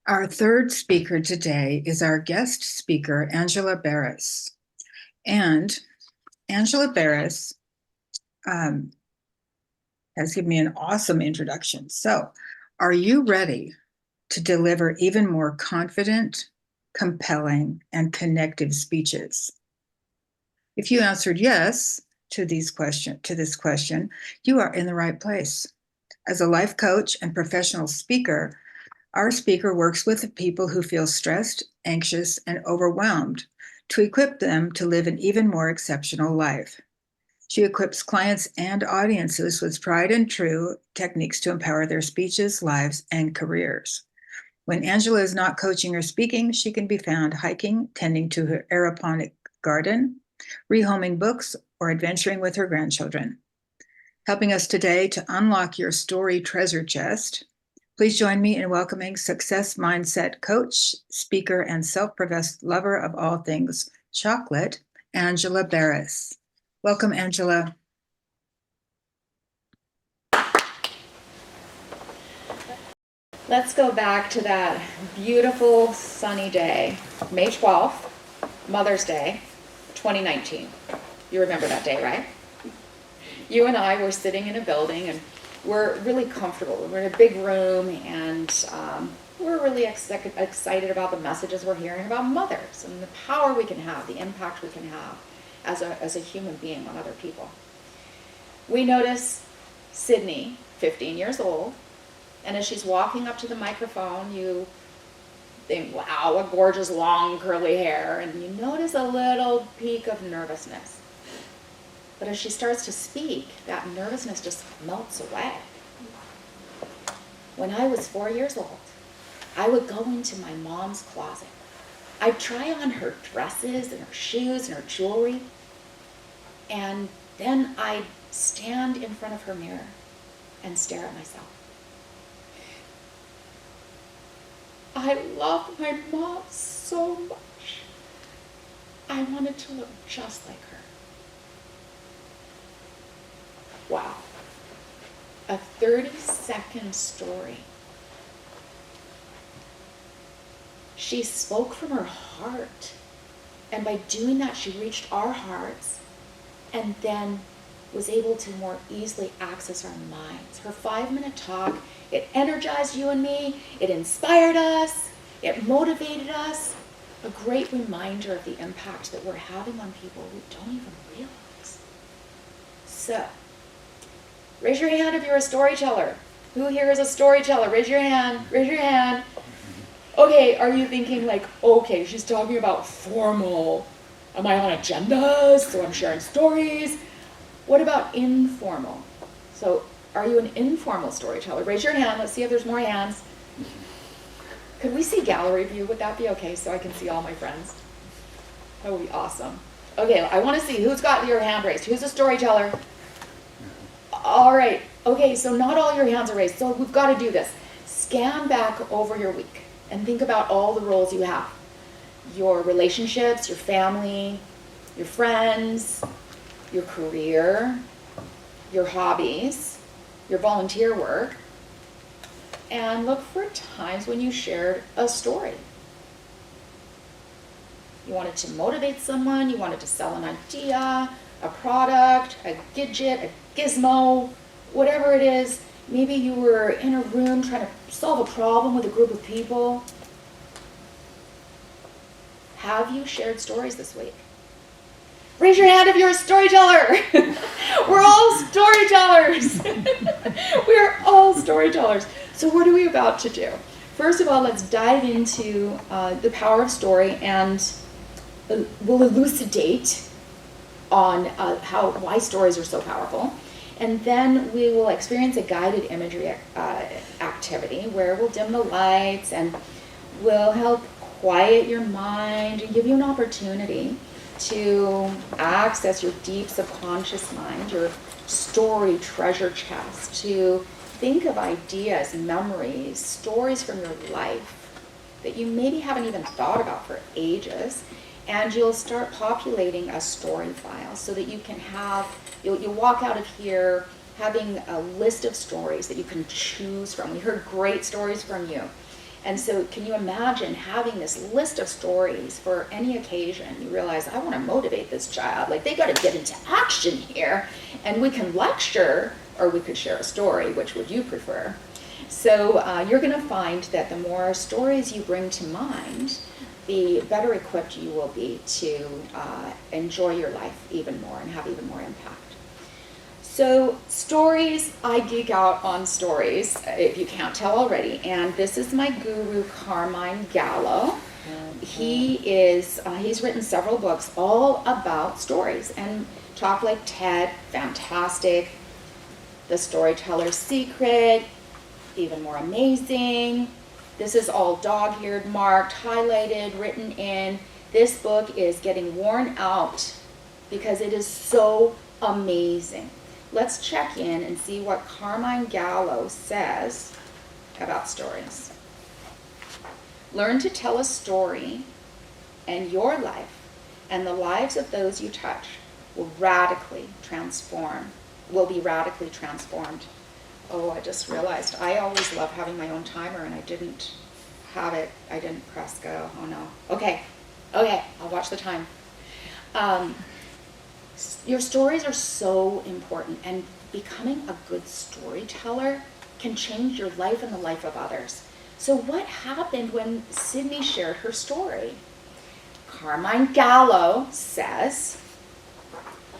Our third speaker today is our guest speaker, Angela Barrus. And Angela Barrus has given me an awesome introduction. So, are you ready to deliver even more confident, compelling, and connective speeches? If you answered yes to this question, you are in the right place. As a life coach and professional speaker, our speaker works with people who feel stressed, anxious, and overwhelmed to equip them to live an even more exceptional life. She equips clients and audiences with tried and true techniques to empower their speeches, lives, and careers. When Angela is not coaching or speaking, she can be found hiking, tending to her aeroponic garden, rehoming books, or adventuring with her grandchildren. Helping us today to unlock your story treasure chest, please join me in welcoming success mindset coach, speaker, and self-professed lover of all things chocolate, Angela Barrus. Welcome, Angela. Let's go back to that beautiful sunny day, May 12th, Mother's Day, 2019. You remember that day, right? You and I were sitting in a building and we're really comfortable. We're in a big room and we're really excited about the messages we're hearing about mothers and the power we can have, the impact we can have as a human being on other people. We notice Sydney, 15 years old, and as she's walking up to the microphone, you think, wow, what gorgeous long curly hair, and you notice a little peak of nervousness. But as she starts to speak, that nervousness just melts away. When I was 4 years old, I would go into my mom's closet. I'd try on her dresses and her shoes and her jewelry, and then I'd stand in front of her mirror and stare at myself. I loved my mom so much. I wanted to look just like her. Wow. A 30-second story. She spoke from her heart. And by doing that, she reached our hearts and then was able to more easily access our minds. Her 5-minute talk, it energized you and me, it inspired us, it motivated us. A great reminder of the impact that we're having on people we don't even realize. So, raise your hand if you're a storyteller. Who here is a storyteller? Raise your hand, raise your hand. Okay, are you thinking like, okay, she's talking about formal. Am I on agendas? So I'm sharing stories. What about informal? So are you an informal storyteller? Raise your hand. Let's see if there's more hands. Could we see gallery view? Would that be okay so I can see all my friends? That would be awesome. Okay, I want to see who's got your hand raised. Who's a storyteller? All right. Okay, so not all your hands are raised. So we've got to do this. Scan back over your week and think about all the roles you have. Your relationships, your family, your friends, your career, your hobbies, your volunteer work, and look for times when you shared a story. You wanted to motivate someone, you wanted to sell an idea, a product, a gadget, a gizmo, whatever it is. Maybe you were in a room trying to solve a problem with a group of people. Have you shared stories this week? Raise your hand if you're a storyteller. We're all storytellers. We're all storytellers. So what are we about to do? First of all, let's dive into the power of story, and we'll elucidate on why stories are so powerful. And then we will experience a guided imagery activity where we'll dim the lights and we'll help quiet your mind and give you an opportunity to access your deep subconscious mind, your story treasure chest, to think of ideas, memories, stories from your life that you maybe haven't even thought about for ages, and you'll start populating a story file so that you can have, you'll walk out of here having a list of stories that you can choose from. We heard great stories from you. And so can you imagine having this list of stories for any occasion? You realize, I want to motivate this child. Like, they got to get into action here. And we can lecture, or we could share a story. Which would you prefer? So you're going to find that the more stories you bring to mind, the better equipped you will be to enjoy your life even more and have even more impact. So stories, I geek out on stories, if you can't tell already. And this is my guru, Carmine Gallo. He's written several books all about stories. And Talk Like Ted, fantastic. The Storyteller's Secret, even more amazing. This is all dog-eared, marked, highlighted, written in. This book is getting worn out because it is so amazing. Let's check in and see what Carmine Gallo says about stories. Learn to tell a story, and your life and the lives of those you touch will be radically transformed. Oh, I just realized I always love having my own timer, and I didn't have it. I didn't press go. Oh no. Okay, I'll watch the time. Your stories are so important, and becoming a good storyteller can change your life and the life of others. So what happened when Sydney shared her story? Carmine Gallo says,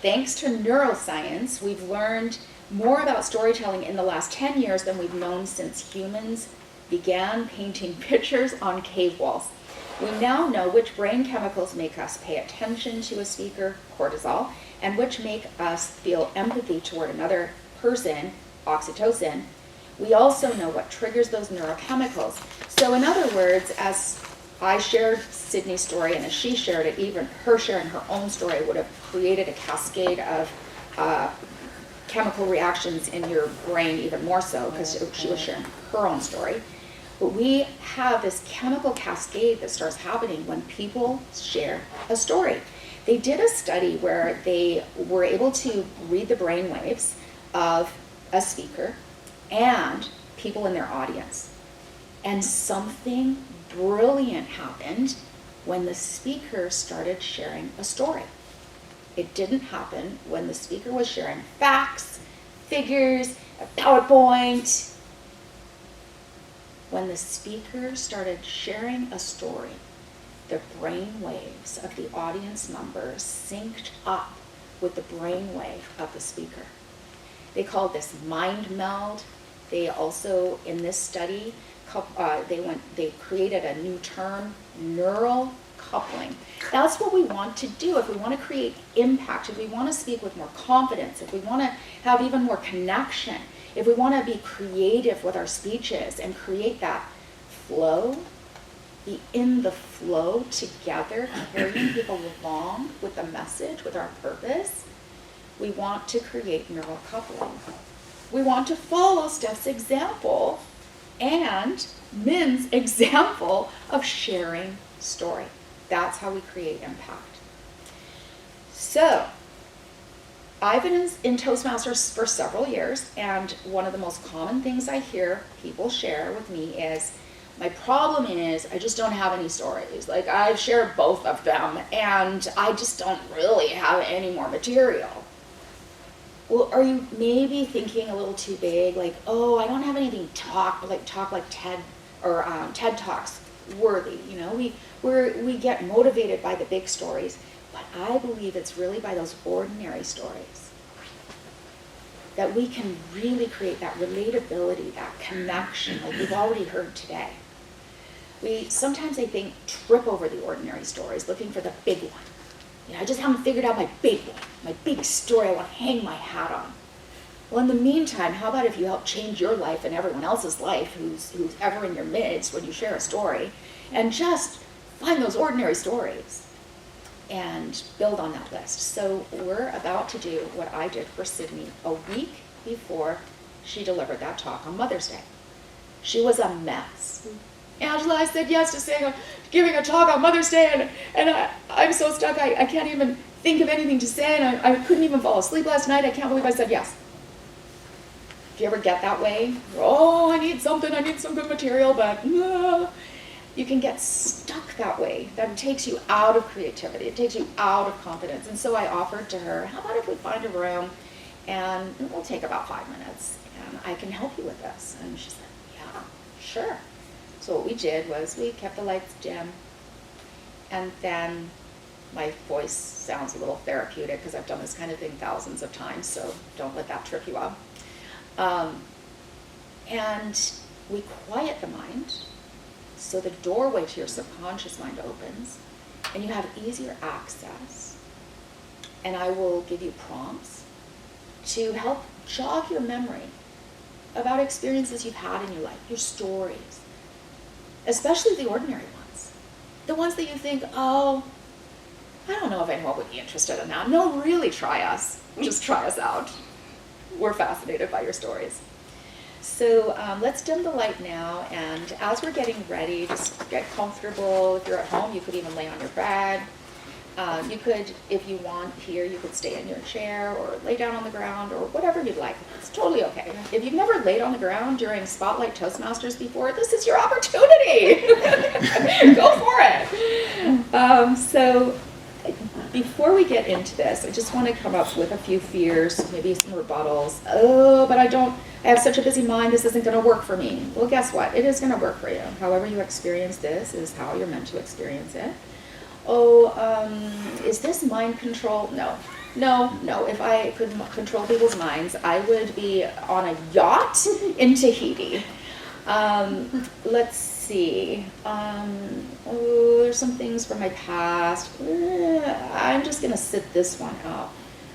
thanks to neuroscience, we've learned more about storytelling in the last 10 years than we've known since humans began painting pictures on cave walls. We now know which brain chemicals make us pay attention to a speaker, cortisol, and which make us feel empathy toward another person, oxytocin. We also know what triggers those neurochemicals. So in other words, as I shared Sydney's story, and as she shared it, even her sharing her own story would have created a cascade of chemical reactions in your brain, even more so, because she was sharing her own story. But we have this chemical cascade that starts happening when people share a story. They did a study where they were able to read the brain waves of a speaker and people in their audience. And something brilliant happened when the speaker started sharing a story. It didn't happen when the speaker was sharing facts, figures, a PowerPoint. When the speaker started sharing a story, the brain waves of the audience members synced up with the brain wave of the speaker. They called this mind meld. They also, in this study, they created a new term, neural coupling. That's what we want to do if we want to create impact, if we want to speak with more confidence, if we want to have even more connection, if we want to be creative with our speeches and create that flow, be in the flow together, carrying people along with the message, with our purpose, we want to create neural coupling. We want to follow Steph's example and Min's example of sharing story. That's how we create impact. So, I've been in Toastmasters for several years, and one of the most common things I hear people share with me is, my problem is I just don't have any stories. Like, I've shared both of them, and I just don't really have any more material. Well, are you maybe thinking a little too big, like, oh, I don't have anything talk like TED or TED Talks worthy, you know? We get motivated by the big stories, but I believe it's really by those ordinary stories that we can really create that relatability, that connection, like we've already heard today. Sometimes I think trip over the ordinary stories, looking for the big one. You know, I just haven't figured out my big one, my big story I want to hang my hat on. Well, in the meantime, how about if you help change your life and everyone else's life who's ever in your midst when you share a story, and just find those ordinary stories and build on that list. So we're about to do what I did for Sydney a week before she delivered that talk on Mother's Day. She was a mess. Angela, I said yes to giving a talk on Mother's Day, and I'm so stuck, I can't even think of anything to say, and I couldn't even fall asleep last night. I can't believe I said yes. If you ever get that way, oh, I need some good material, but you can get stuck that way. That takes you out of creativity. It takes you out of confidence. And so I offered to her, how about if we find a room and it will take about 5 minutes and I can help you with this. And she said, yeah, sure. So what we did was we kept the lights dim, and then my voice sounds a little therapeutic because I've done this kind of thing thousands of times, so don't let that trip you up. And we quiet the mind, so the doorway to your subconscious mind opens, and you have easier access. And I will give you prompts to help jog your memory about experiences you've had in your life, your stories, especially the ordinary ones. The ones that you think, oh, I don't know if anyone would be interested in that. No, really try us. Just try us out. We're fascinated by your stories. So let's dim the light now, and as we're getting ready, just get comfortable. If you're at home, you could even lay on your bed. You could, if you want here, you could stay in your chair or lay down on the ground or whatever you'd like. It's totally okay. If you've never laid on the ground during Spotlight Toastmasters before, this is your opportunity. Go for it. So before we get into this, I just want to come up with a few fears, maybe some rebuttals. Oh, but I have such a busy mind, this isn't going to work for me. Well, guess what? It is going to work for you. However you experience this is how you're meant to experience it. Oh, is this mind control? No. If I could control people's minds, I would be on a yacht in Tahiti. Let's see. There's some things from my past. I'm just going to sit this one out.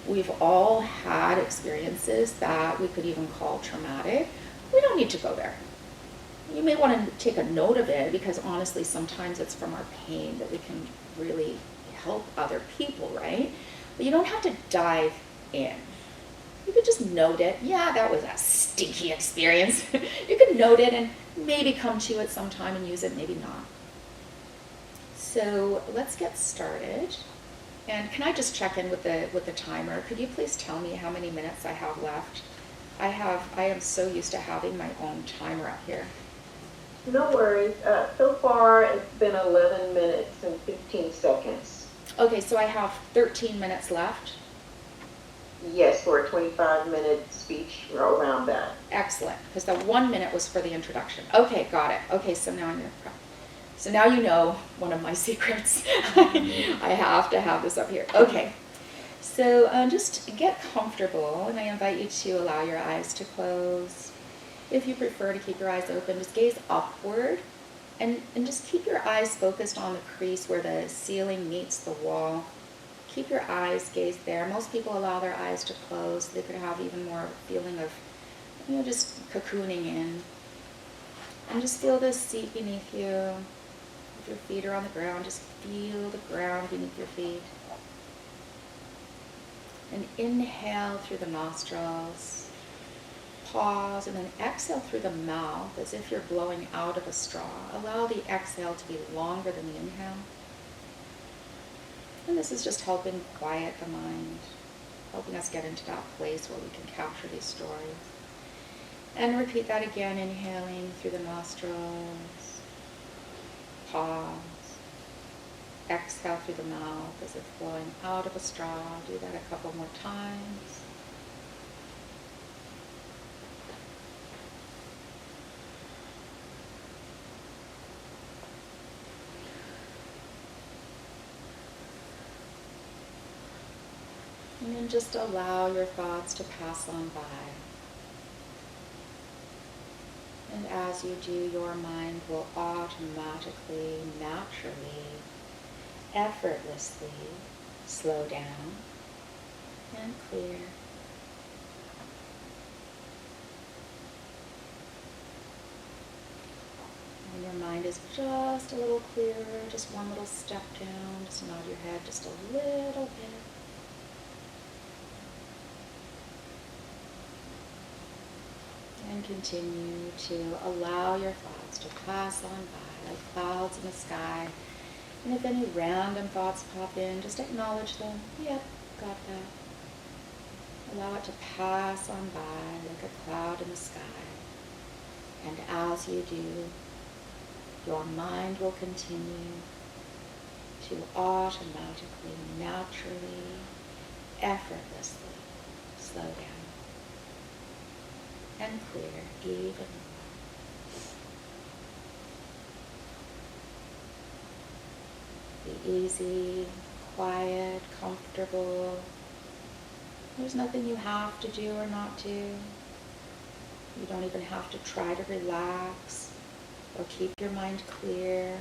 We've all had experiences that we could even call traumatic. We don't need to go there. You may want to take a note of it, because honestly, sometimes it's from our pain that we can really help other people, right? But you don't have to dive in. You could just note it. Yeah, that was a stinky experience. You could note it and maybe come to it sometime and use it, maybe not. So let's get started. And can I just check in with the timer? Could you please tell me how many minutes I have left? I am so used to having my own timer up here. No worries. So far, it's been 11 minutes and 15 seconds. Okay, so I have 13 minutes left. Yes, for a 25-minute speech around that. Excellent, because the 1 minute was for the introduction. Okay, got it. Okay, so now you know one of my secrets. I have to have this up here. Okay, so just get comfortable, and I invite you to allow your eyes to close. If you prefer to keep your eyes open, just gaze upward, and just keep your eyes focused on the crease where the ceiling meets the wall. Keep your eyes gazed there. Most people allow their eyes to close. They could have even more feeling of, just cocooning in. And just feel this seat beneath you. If your feet are on the ground, just feel the ground beneath your feet. And inhale through the nostrils. Pause, and then exhale through the mouth as if you're blowing out of a straw. Allow the exhale to be longer than the inhale. And this is just helping quiet the mind, helping us get into that place where we can capture these stories. And repeat that again, inhaling through the nostrils. Pause. Exhale through the mouth as if blowing out of a straw. Do that a couple more times. And then just allow your thoughts to pass on by. And as you do, your mind will automatically, naturally, effortlessly slow down and clear. When your mind is just a little clearer, just one little step down, just nod your head just a little bit. And continue to allow your thoughts to pass on by like clouds in the sky. And if any random thoughts pop in, just acknowledge them. Yep, got that. Allow it to pass on by like a cloud in the sky. And as you do, your mind will continue to automatically, naturally, effortlessly slow down and clear even more. Be easy, quiet, comfortable. There's nothing you have to do or not do. You don't even have to try to relax or keep your mind clear.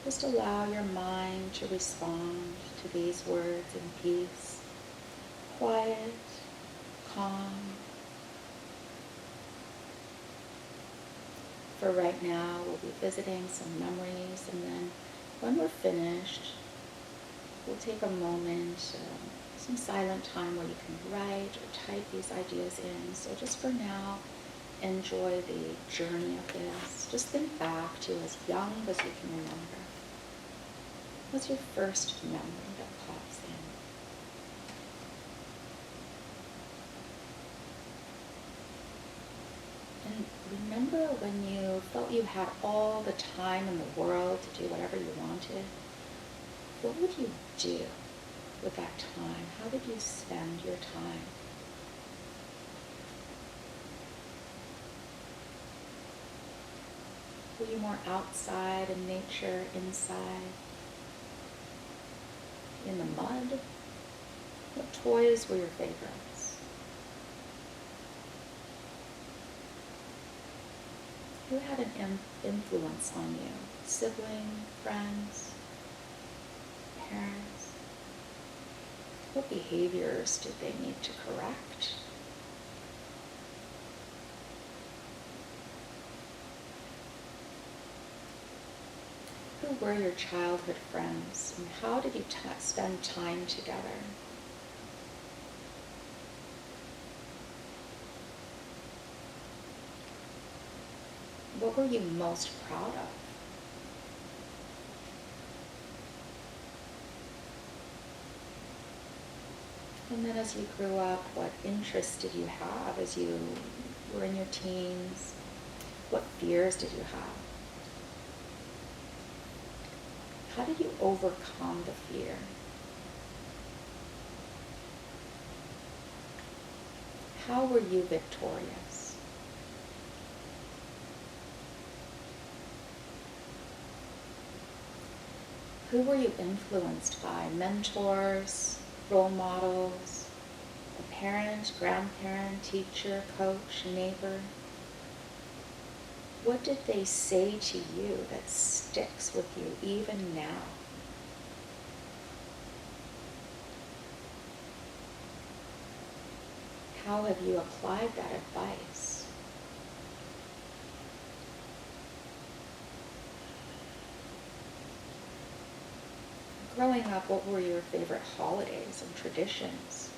Just allow your mind to respond to these words in peace. Quiet, calm. For right now, we'll be visiting some memories, and then when we're finished, we'll take a moment, some silent time where you can write or type these ideas in. So just for now, enjoy the journey of this. Just think back to as young as you can remember. What's your first memory that pops in? And remember when you felt you had all the time in the world to do whatever you wanted? What would you do with that time? How did you spend your time? Were you more outside in nature, inside? In the mud? What toys were your favorites? Who had an influence on you? Sibling, friends, parents? What behaviors did they need to correct? Who were your childhood friends, and how did you spend time together? What were you most proud of? And then as you grew up, what interests did you have as you were in your teens? What fears did you have? How did you overcome the fear? How were you victorious? Who were you influenced by? Mentors, role models, a parent, grandparent, teacher, coach, neighbor? What did they say to you that sticks with you even now? How have you applied that advice? Growing up, what were your favorite holidays and traditions?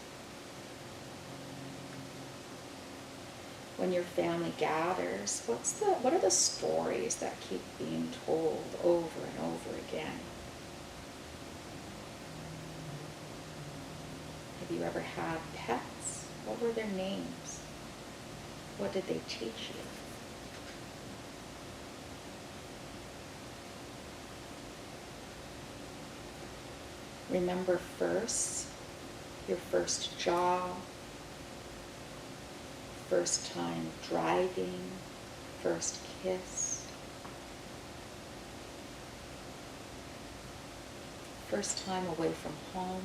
When your family gathers, what are the stories that keep being told over and over again? Have you ever had pets? What were their names? What did they teach you? Remember your first job, first time driving, first kiss, first time away from home.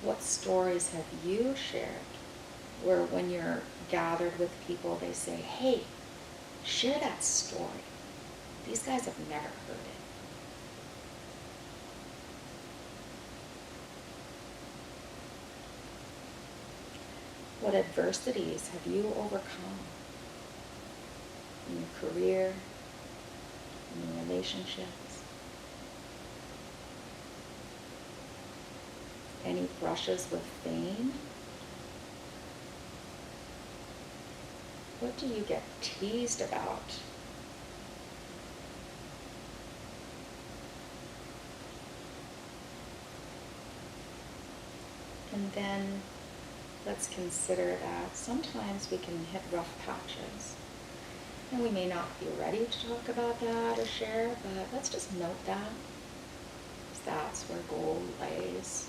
What stories have you shared where when you're gathered with people, they say, hey, share that story. These guys have never heard it. What adversities have you overcome in your career, in your relationships? Any brushes with fame? What do you get teased about? And then let's consider that sometimes we can hit rough patches. And we may not be ready to talk about that or share, but let's just note that. Because that's where gold lays.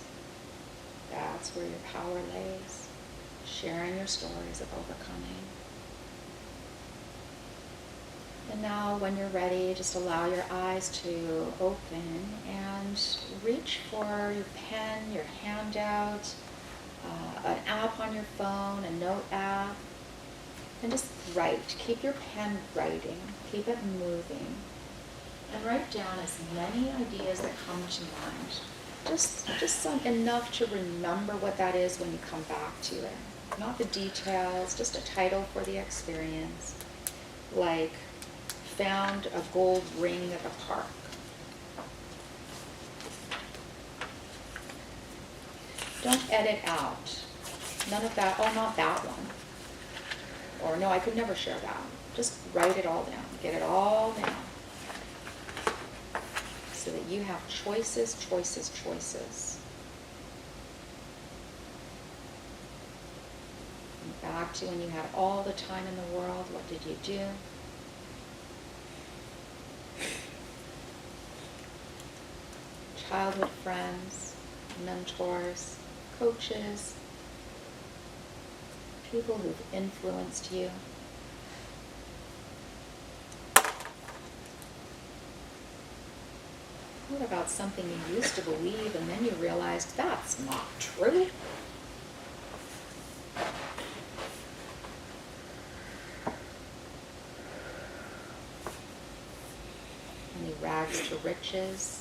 That's where your power lays. Sharing your stories of overcoming. And now when you're ready, just allow your eyes to open and reach for your pen, your handout, an app on your phone, a note app, and just write. Keep your pen writing. Keep it moving. And write down as many ideas that come to mind. Just enough to remember what that is when you come back to it. Not the details, just a title for the experience. Like, found a gold ring at the park. Don't edit out. None of that, oh, not that one. Or no, I could never share that. Just write it all down. Get it all down. So that you have choices, choices, choices. And back to when you had all the time in the world, what did you do? Childhood friends, mentors, coaches, people who've influenced you. What about something you used to believe and then you realized that's not true? Any rags to riches?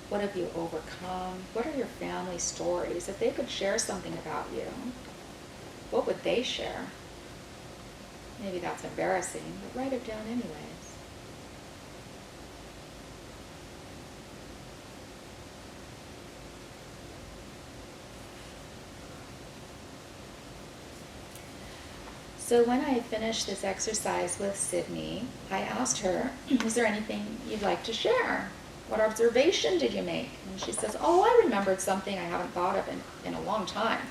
What have you overcome? What are your family stories? If they could share something about you, what would they share? Maybe that's embarrassing, but write it down anyways. So when I finished this exercise with Sydney, I asked her, is there anything you'd like to share? What observation did you make? And she says, oh, I remembered something I haven't thought of in a long time.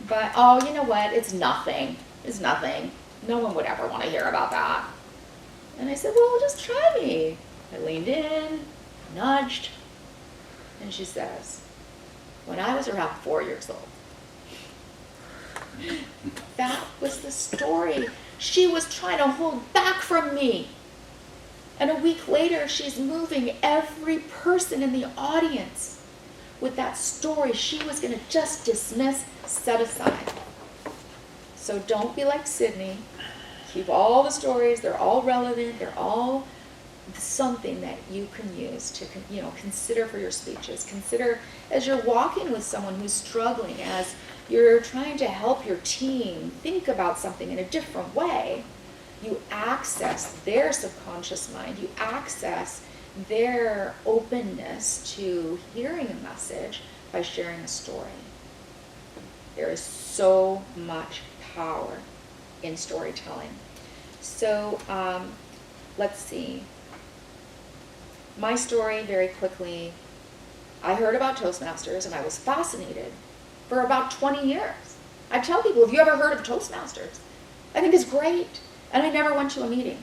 But, oh, you know what? It's nothing. It's nothing. No one would ever want to hear about that. And I said, well, just try me. I leaned in, nudged, and she says, when I was around 4 years old. That was the story she was trying to hold back from me. And a week later, she's moving every person in the audience with that story she was going to just dismiss, set aside. So don't be like Sydney. Keep all the stories. They're all relevant. They're all something that you can use to, consider for your speeches. Consider as you're walking with someone who's struggling, as you're trying to help your team think about something in a different way. You access their subconscious mind. You access their openness to hearing a message by sharing a story. There is so much power in storytelling. So let's see. My story, very quickly, I heard about Toastmasters and I was fascinated for about 20 years. I tell people, have you ever heard of Toastmasters? I think it's great. And I never went to a meeting.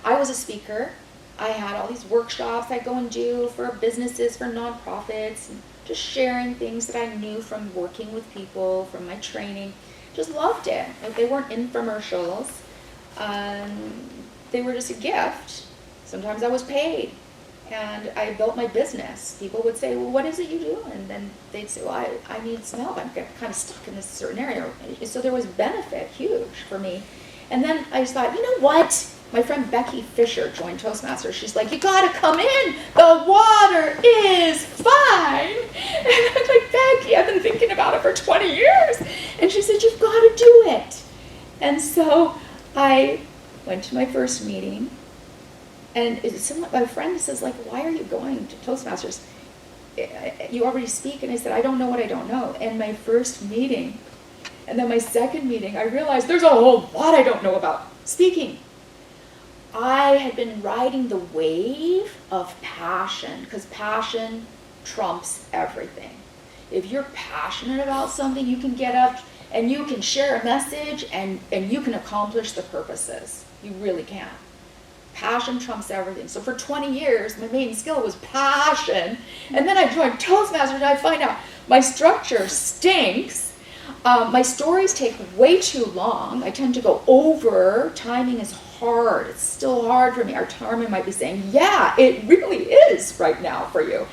I was a speaker. I had all these workshops I'd go and do for businesses, for nonprofits, and just sharing things that I knew from working with people, from my training. Just loved it. Like, they weren't infomercials. They were just a gift. Sometimes I was paid. And I built my business. People would say, well, what is it you do? And then they'd say, well, I need some help. I'm kind of stuck in this certain area. So there was benefit, huge for me. And then I just thought, you know what? My friend Becky Fisher joined Toastmasters. She's like, you gotta come in. The water is fine. And I'm like, Becky, I've been thinking about it for 20 years. And she said, you've gotta do it. And so I went to my first meeting. And my friend says, like, why are you going to Toastmasters? You already speak. And I said, I don't know what I don't know. And my first meeting, and then my second meeting, I realized there's a whole lot I don't know about speaking. I had been riding the wave of passion, because passion trumps everything. If you're passionate about something, you can get up and you can share a message and you can accomplish the purposes. You really can. Passion trumps everything. So for 20 years, my main skill was passion. And then I joined Toastmasters and I find out my structure stinks. My stories take way too long. I tend to go over. Timing is hard. It's still hard for me. Our Tarman might be saying, yeah, it really is right now for you.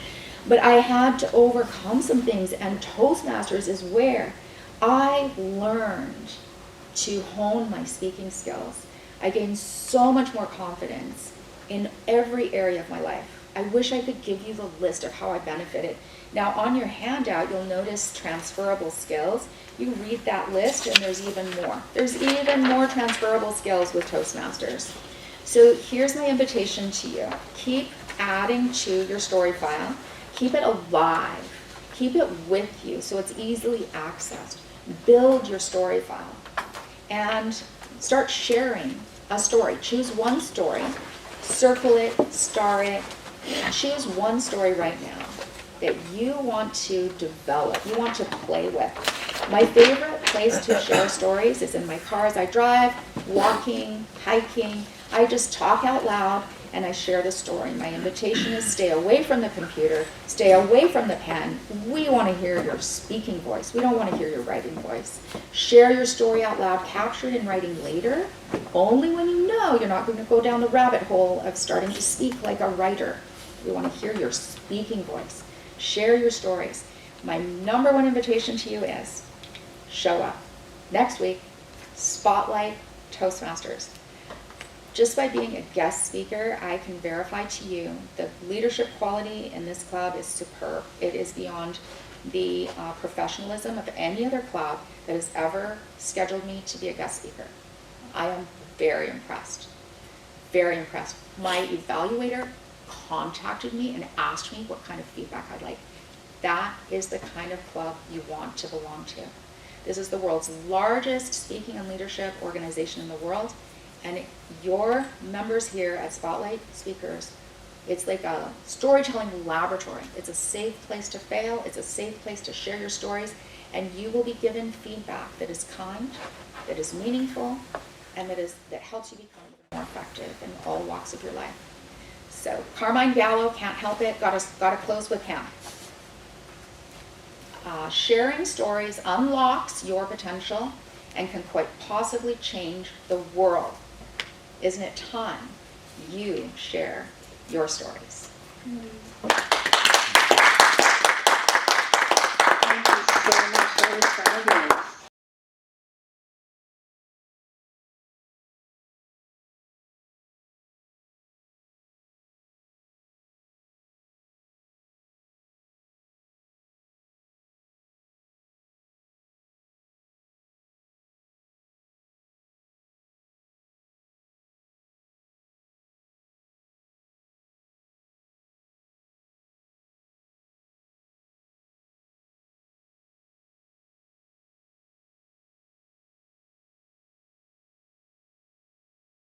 But I had to overcome some things, and Toastmasters is where I learned to hone my speaking skills. I gained so much more confidence in every area of my life. I wish I could give you the list of how I benefited. Now on your handout, you'll notice transferable skills. You read that list and there's even more. There's even more transferable skills with Toastmasters. So here's my invitation to you. Keep adding to your story file. Keep it alive. Keep it with you so it's easily accessed. Build your story file and start sharing a story. Choose one story, circle it, star it, and choose one story right now that you want to develop, you want to play with. My favorite place to share stories is in my car as I drive, walking, hiking. I just talk out loud and I share the story. My invitation is stay away from the computer, stay away from the pen. We want to hear your speaking voice. We don't want to hear your writing voice. Share your story out loud, capture it in writing later, only when you know you're not going to go down the rabbit hole of starting to speak like a writer. We want to hear your speaking voice. Share your stories. My number one invitation to you is show up. Next week, Spotlight Toastmasters. Just by being a guest speaker, I can verify to you the leadership quality in this club is superb. It is beyond the professionalism of any other club that has ever scheduled me to be a guest speaker. I am very impressed. Very impressed. My evaluator contacted me and asked me what kind of feedback I'd like. That is the kind of club you want to belong to. This is the world's largest speaking and leadership organization in the world. And your members here at Spotlight Speakers, it's like a storytelling laboratory. It's a safe place to fail. It's a safe place to share your stories. And you will be given feedback that is kind, that is meaningful, and that helps you become more effective in all walks of your life. So Carmine Gallo, can't help it, gotta close with him. Sharing stories unlocks your potential and can quite possibly change the world. Isn't it time you share your stories? Thank you so much. That was fabulous.